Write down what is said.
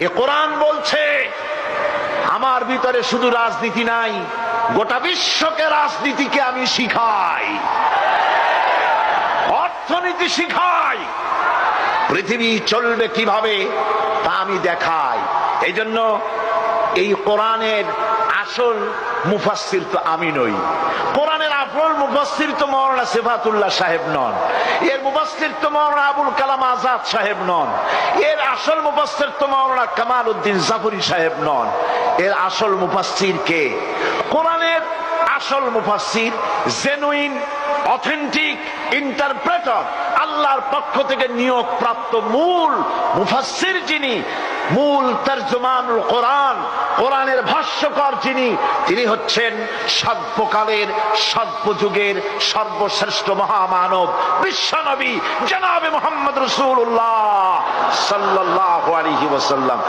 এ কোরআন বলছে আমার ভিতরে শুধু রাজনীতি নাই, গোটা বিশ্বকে রাজনীতিকে আমি শিখাই, অর্থনীতি শিখাই, পৃথিবী চলবে কিভাবে তা আমি দেখাই। এই জন্য এই কোরআনের আসল মুফাসসির তো আমি নই, কোরআনের আসল মুফাসসির তো মাওলানা সিফাতুল্লাহ সাহেব নন, এর মুফাসসির তো মাওলানা আবুল কালাম আজাদ সাহেব নন, এর আসল মুফাসসির তো মাওলানা কামাল উদ্দিন জাফরি সাহেব নন। এর আসল মুফাসসির কে? কোরআনের আসল মুফাসসির, জেনুইন অথেন্টিক ইন্টারপ্রেটার, আল্লাহর পক্ষ থেকে নিয়োগ প্রাপ্ত মূল মুফাসসির যিনি, মূল তরজমানুল কোরআন, কোরআনের ভাষ্যকার যিনি, তিনি হচ্ছেন সর্বকালের সর্বযুগের সর্বশ্রেষ্ঠ মহামানব বিশ্বনবী জনাবে মুহাম্মদ রাসূলুল্লাহ সাল্লাল্লাহু আলাইহি ওয়াসাল্লাম।